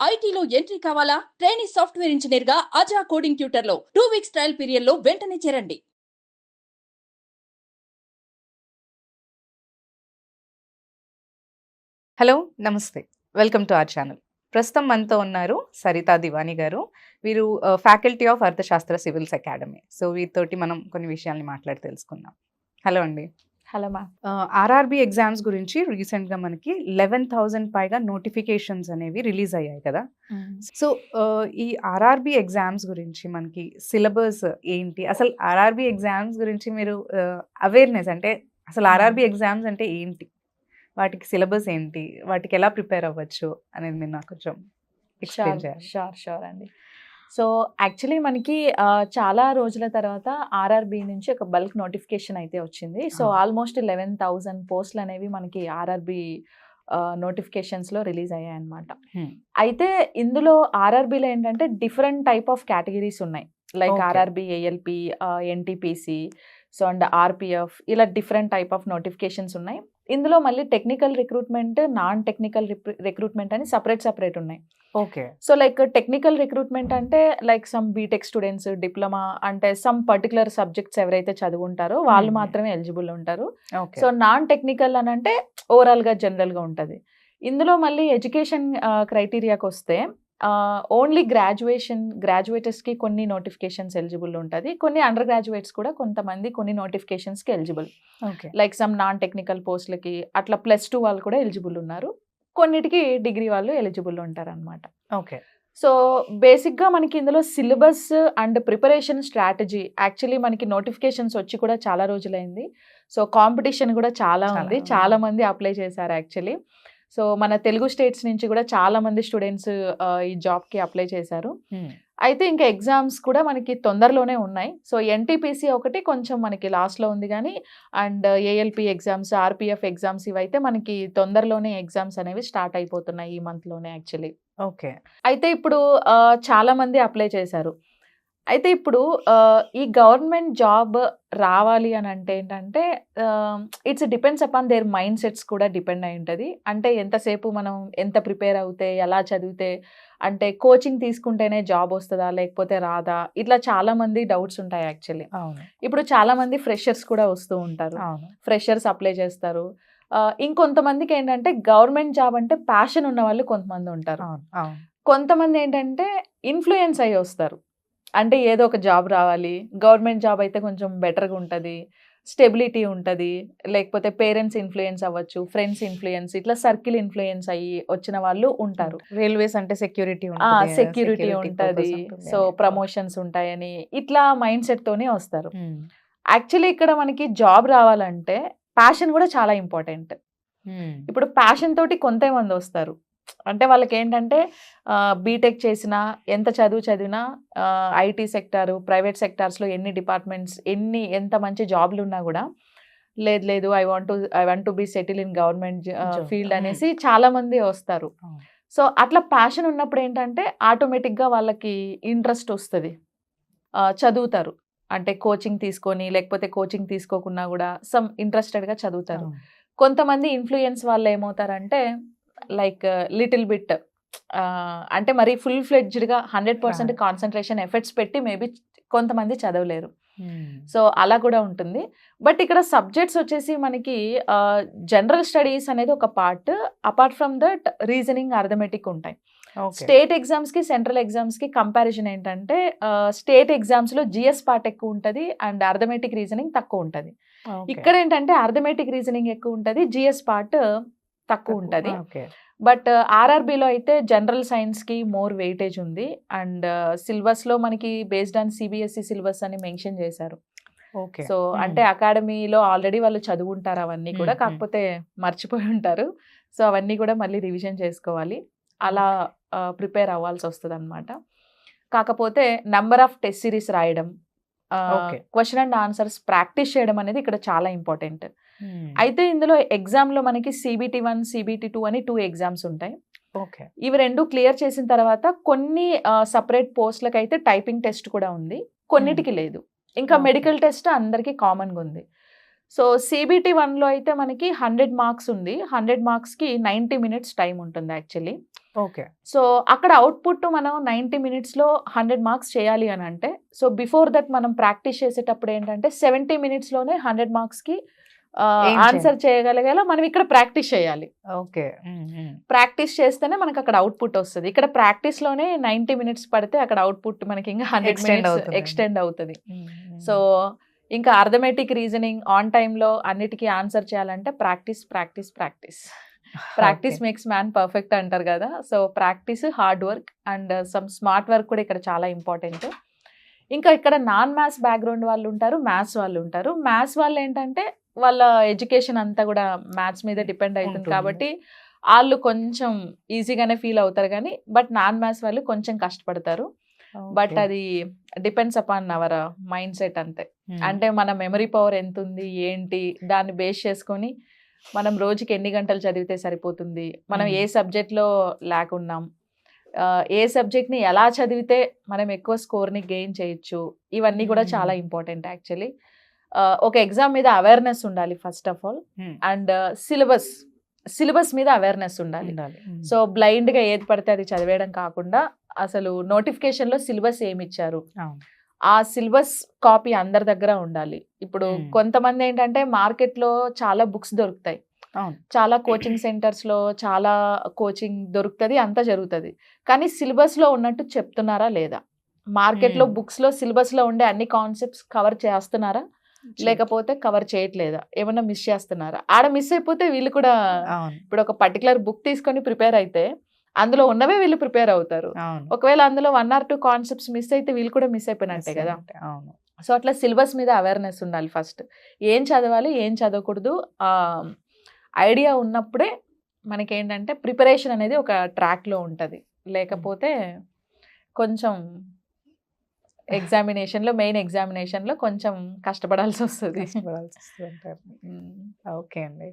ఐటీలో ఎంట్రీ కావాలా? Trainee software engineer గా అజా కోడింగ్ ట్యూటర్ లో 2 వీక్స్ ట్రయల్ పీరియడ్ లో వెంటనే చేరండి. హలో నమస్తే వెల్కమ్ టు అవర్ ఛానల్. ప్రస్తుతం మనతో ఉన్నారు సరితా దివాని గారు. వీరు ఫ్యాకల్టీ ఆఫ్ అర్థశాస్త్ర సివిల్స్ అకాడమీ. సో వీరితోటి మనం కొన్ని విషయాల్ని మాట్లాడి తెలుసుకుందాం. హలో అండి. Hello ma'am. ఆర్ఆర్బి ఎగ్జామ్స్ గురించి రీసెంట్గా మనకి 11,000 పైగా నోటిఫికేషన్స్ అనేవి రిలీజ్ అయ్యాయి కదా. సో ఈ ఆర్ఆర్బి ఎగ్జామ్స్ గురించి మనకి సిలబస్ ఏంటి, అసలు ఆర్ఆర్బి ఎగ్జామ్స్ గురించి మీరు అవేర్నెస్ అంటే అసలు ఆర్ఆర్బి ఎగ్జామ్స్ అంటే ఏంటి, వాటికి సిలబస్ ఏంటి, వాటికి ఎలా ప్రిపేర్ అవ్వచ్చు అనేది మీరు నాకు కొంచెం ఎక్స్ప్లెయిన్ చేయాలి. షూర్ అండి. సో యాక్చువల్లీ మనకి చాలా రోజుల తర్వాత ఆర్ఆర్బి నుంచి ఒక బల్క్ నోటిఫికేషన్ అయితే వచ్చింది. సో ఆల్మోస్ట్ 11,000 పోస్టులు అనేవి మనకి ఆర్ఆర్బి నోటిఫికేషన్స్లో రిలీజ్ అయ్యాయి అన్నమాట. అయితే ఇందులో ఆర్ఆర్బిలో ఏంటంటే డిఫరెంట్ టైప్ ఆఫ్ కేటగిరీస్ ఉన్నాయి. Like RRB, ALP, NTPC, so and RPF, ఇలా డిఫరెంట్ టైప్ ఆఫ్ నోటిఫికేషన్స్ ఉన్నాయి. ఇందులో మళ్ళీ technical recruitment, non technical recruitment అని సపరేట్ ఉన్నాయి. Okay. So like technical recruitment అంటే like some BTech students, diploma అంటే some particular subjects ఎవరైతే చదువుంటారో వాళ్ళు మాత్రమే ఎలిజిబుల్ ఉంటారు. సో నాన్ టెక్నికల్ అని అంటే ఓవరాల్గా జనరల్గా ఉంటుంది. ఇందులో మళ్ళీ ఎడ్యుకేషన్ క్రైటీరియాకి వస్తే ఓన్లీ గ్రాడ్యుయేటర్స్కి కొన్ని నోటిఫికేషన్స్ ఎలిజిబుల్ ఉంటుంది. కొన్ని అండర్ గ్రాడ్యుయేట్స్ కూడా కొంతమంది కొన్ని నోటిఫికేషన్స్కి eligible. Like some non technical పోస్టులకి అట్లా +2 వాళ్ళు కూడా ఎలిజిబుల్ ఉన్నారు. కొన్నిటికి డిగ్రీ వాళ్ళు ఎలిజిబుల్ ఉంటారు అనమాట. ఓకే. సో బేసిక్గా మనకి ఇందులో syllabus and preparation strategy, actually మనకి నోటిఫికేషన్స్ వచ్చి కూడా చాలా రోజులైంది. సో కాంపిటీషన్ కూడా చాలా ఉంది, చాలా మంది అప్లై చేశారు యాక్చువల్లీ. సో మన తెలుగు స్టేట్స్ నుంచి కూడా చాలా మంది స్టూడెంట్స్ ఈ జాబ్కి అప్లై చేశారు. అయితే ఇంకా ఎగ్జామ్స్ కూడా మనకి తొందరలోనే ఉన్నాయి. సో ఎన్టీపీసీ ఒకటి కొంచెం మనకి లాస్ట్లో ఉంది కానీ, and ALP exams, RPF exams ఇవైతే మనకి తొందరలోనే ఎగ్జామ్స్ అనేవి స్టార్ట్ అయిపోతున్నాయి ఈ మంత్లోనే యాక్చువల్లీ. ఓకే. అయితే ఇప్పుడు చాలా మంది అప్లై చేశారు. అయితే ఇప్పుడు ఈ గవర్నమెంట్ జాబ్ రావాలి అని అంటే ఏంటంటే it's depends upon their mind sets కూడా డిపెండ్ అయి ఉంటుంది. అంటే ఎంతసేపు మనం ఎంత ప్రిపేర్ అవుతే, ఎలా చదివితే, అంటే కోచింగ్ తీసుకుంటేనే జాబ్ వస్తుందా లేకపోతే రాదా, ఇట్లా చాలా మంది డౌట్స్ ఉంటాయి యాక్చువల్లీ. ఇప్పుడు చాలా మంది ఫ్రెషర్స్ కూడా వస్తూ ఉంటారు, ఫ్రెషర్స్ అప్లై చేస్తారు. ఇంకొంతమందికి ఏంటంటే గవర్నమెంట్ జాబ్ అంటే ప్యాషన్ ఉన్న వాళ్ళు కొంతమంది ఉంటారు. కొంతమంది ఏంటంటే ఇన్ఫ్లుయెన్స్ అయ్యి వస్తారు, అంటే ఏదో ఒక జాబ్ రావాలి, గవర్నమెంట్ జాబ్ అయితే కొంచెం బెటర్గా ఉంటుంది, స్టెబిలిటీ ఉంటుంది, లేకపోతే పేరెంట్స్ ఇన్ఫ్లుయెన్స్ అవ్వచ్చు, ఫ్రెండ్స్ ఇన్ఫ్లుయెన్స్, ఇట్లా సర్కిల్ ఇన్ఫ్లుయెన్స్ అయ్యి వచ్చిన వాళ్ళు ఉంటారు. రైల్వేస్ అంటే సెక్యూరిటీ ఉంటుంది, సో ప్రమోషన్స్ ఉంటాయని ఇట్లా మైండ్ సెట్ తోనే వస్తారు. యాక్చువల్లీ ఇక్కడ మనకి జాబ్ రావాలంటే ప్యాషన్ కూడా చాలా ఇంపార్టెంట్. ఇప్పుడు ప్యాషన్ తోటి కొంతమంది వస్తారు, అంటే వాళ్ళకి ఏంటంటే బీటెక్ చేసినా, ఎంత చదివినా, ఐటీ సెక్టారు, ప్రైవేట్ సెక్టార్స్లో ఎన్ని డిపార్ట్మెంట్స్, ఎంత మంచి జాబ్లు ఉన్నా కూడా లేదు I want to be settle in government field అనేసి చాలా మంది వస్తారు. సో అట్లా ప్యాషన్ ఉన్నప్పుడు ఏంటంటే ఆటోమేటిక్గా వాళ్ళకి ఇంట్రెస్ట్ వస్తుంది, చదువుతారు. అంటే కోచింగ్ తీసుకొని లేకపోతే కోచింగ్ తీసుకోకున్నా కూడా సమ్ ఇంట్రెస్టెడ్గా చదువుతారు. కొంతమంది ఇన్ఫ్లుయెన్స్ వాళ్ళు ఏమవుతారంటే లైక్ లిటిల్ బిట్, అంటే మరి ఫుల్ ఫ్లెడ్జ్డ్గా 100% కాన్సన్ట్రేషన్ ఎఫర్ట్స్ పెట్టి మేబీ కొంతమంది చదవలేరు. సో అలా కూడా ఉంటుంది. బట్ ఇక్కడ సబ్జెక్ట్స్ వచ్చేసి మనకి జనరల్ స్టడీస్ అనేది ఒక part, apart from that reasoning, arithmetic ఉంటాయి. స్టేట్ ఎగ్జామ్స్కి, సెంట్రల్ ఎగ్జామ్స్కి కంపారిజన్ ఏంటంటే స్టేట్ ఎగ్జామ్స్లో జిఎస్ పార్ట్ ఎక్కువ ఉంటుంది అండ్ అర్థమెటిక్, రీజనింగ్ తక్కువ ఉంటుంది. ఇక్కడ ఏంటంటే అర్థమెటిక్, రీజనింగ్ ఎక్కువ ఉంటుంది, జిఎస్ పార్ట్ తక్కువ ఉంటుంది. బట్ ఆర్ఆర్బిలో అయితే జనరల్ సైన్స్కి మోర్ వెయిటేజ్ ఉంది. అండ్ సిలబస్లో మనకి బేస్డ్ ఆన్ సిబిఎస్ఈ సిలబస్ అని మెన్షన్ చేశారు. సో అంటే అకాడమీలో ఆల్రెడీ వాళ్ళు చదువుంటారు అవన్నీ కూడా, కాకపోతే మర్చిపోయి ఉంటారు. సో అవన్నీ కూడా మళ్ళీ రివిజన్ చేసుకోవాలి, అలా ప్రిపేర్ అవ్వాల్సి వస్తుంది అనమాట. కాకపోతే నెంబర్ ఆఫ్ టెస్ట్ సిరీస్ రాయడం, క్వశ్చన్ అండ్ ఆన్సర్స్ ప్రాక్టీస్ చేయడం అనేది ఇక్కడ చాలా ఇంపార్టెంట్. అయితే ఇందులో ఎగ్జామ్లో మనకి CBT1, CBT2 అని 2 ఎగ్జామ్స్ ఉంటాయి. ఇవి 2 క్లియర్ చేసిన తర్వాత కొన్ని సపరేట్ పోస్టులకు అయితే టైపింగ్ టెస్ట్ కూడా ఉంది, కొన్నిటికి లేదు. ఇంకా మెడికల్ టెస్ట్ అందరికీ కామన్గా ఉంది. సో CBT1లో అయితే మనకి 100 మార్క్స్ ఉంది, 100 మార్క్స్కి 90 minutes టైం ఉంటుంది యాక్చువల్లీ. ఓకే. సో అక్కడ అవుట్పుట్ మనం 90 minutesలో 100 మార్క్స్ చేయాలి అని అంటే, సో బిఫోర్ దట్ మనం ప్రాక్టీస్ చేసేటప్పుడు ఏంటంటే 70 minutesలోనే 100 మార్క్స్కి ఏం ఆన్సర్ చేయగలిగేలా మనం ఇక్కడ ప్రాక్టీస్ చేయాలి. ఓకే. ప్రాక్టీస్ చేస్తేనే మనకు అక్కడ అవుట్పుట్ వస్తుంది. ఇక్కడ ప్రాక్టీస్లోనే 90 minutes పడితే అక్కడ అవుట్పుట్ మనకి ఇంకా 100 Extend minutes అవుతుంది. ఎక్స్టెండ్ అవుతుంది. సో ఇంకా అర్థమెటిక్ రీజనింగ్ ఆన్ టైంలో అన్నిటికీ ఆన్సర్ చేయాలంటే practice practice practice practice makes man perfect అంటారు కదా. So practice, hard work and some smart work కూడా ఇక్కడ చాలా ఇంపార్టెంట్. ఇంకా ఇక్కడ నాన్ మ్యాథ్స్ బ్యాక్గ్రౌండ్ వాళ్ళు ఉంటారు, మ్యాథ్స్ వాళ్ళు ఉంటారు. మ్యాథ్స్ వాళ్ళు ఏంటంటే వాళ్ళ ఎడ్యుకేషన్ అంతా కూడా మ్యాథ్స్ మీద డిపెండ్ అవుతుంది ఉంటుంది. కాబట్టి వాళ్ళు కొంచెం ఈజీగానే ఫీల్ అవుతారు కానీ బట్ నాన్ మ్యాథ్స్ వాళ్ళు కొంచెం కష్టపడతారు. బట్ అది depends upon our mind set అంతే. అంటే మన మెమరీ పవర్ ఎంత ఉంది ఏంటి దాన్ని బేస్ చేసుకొని మనం రోజుకి ఎన్ని గంటలు చదివితే సరిపోతుంది, మనం ఏ సబ్జెక్ట్లో ఉన్నాం, ఏ సబ్జెక్ట్ని ఎలా చదివితే మనం ఎక్కువ స్కోర్ని గెయిన్ చేయొచ్చు, ఇవన్నీ కూడా చాలా ఇంపార్టెంట్ యాక్చువల్లీ. ఒక ఎగ్జామ్ మీద అవేర్నెస్ ఉండాలి first of all. And syllabus మీద అవేర్నెస్ ఉండాలి. సో బ్లైండ్గా ఏది పడితే అది చదివేయడం కాకుండా అసలు నోటిఫికేషన్లో సిలబస్ ఏమి ఇచ్చారు, ఆ సిలబస్ కాపీ అందరి దగ్గర ఉండాలి. ఇప్పుడు కొంతమంది ఏంటంటే మార్కెట్లో చాలా బుక్స్ దొరుకుతాయి, చాలా కోచింగ్ సెంటర్స్లో చాలా కోచింగ్ దొరుకుతుంది, అంతా జరుగుతుంది. కానీ సిలబస్లో ఉన్నట్టు చెప్తున్నారా లేదా, మార్కెట్లో బుక్స్లో సిలబస్లో ఉండే అన్ని కాన్సెప్ట్స్ కవర్ చేస్తున్నారా లేకపోతే కవర్ చేయట్లేదా, ఏమన్నా మిస్ చేస్తున్నారా? ఆడ మిస్ అయిపోతే వీళ్ళు కూడా ఇప్పుడు ఒక పర్టికులర్ బుక్ తీసుకొని ప్రిపేర్ అయితే అందులో ఉన్నవే వీళ్ళు ప్రిపేర్ అవుతారు. ఒకవేళ అందులో 1 or 2 కాన్సెప్ట్స్ మిస్ అయితే వీళ్ళు కూడా మిస్ అయిపోయినట్టే కదా. సో అట్లా సిలబస్ మీద అవేర్నెస్ ఉండాలి ఫస్ట్. ఏం చదవాలి ఏం చదవకూడదు ఐడియా ఉన్నప్పుడే మనకేంటంటే ప్రిపరేషన్ అనేది ఒక ట్రాక్లో ఉంటుంది. లేకపోతే కొంచెం మెయిన్ ఎగ్జామినేషన్లో కొంచెం కష్టపడాల్సి వస్తుంది. ఓకే అండి.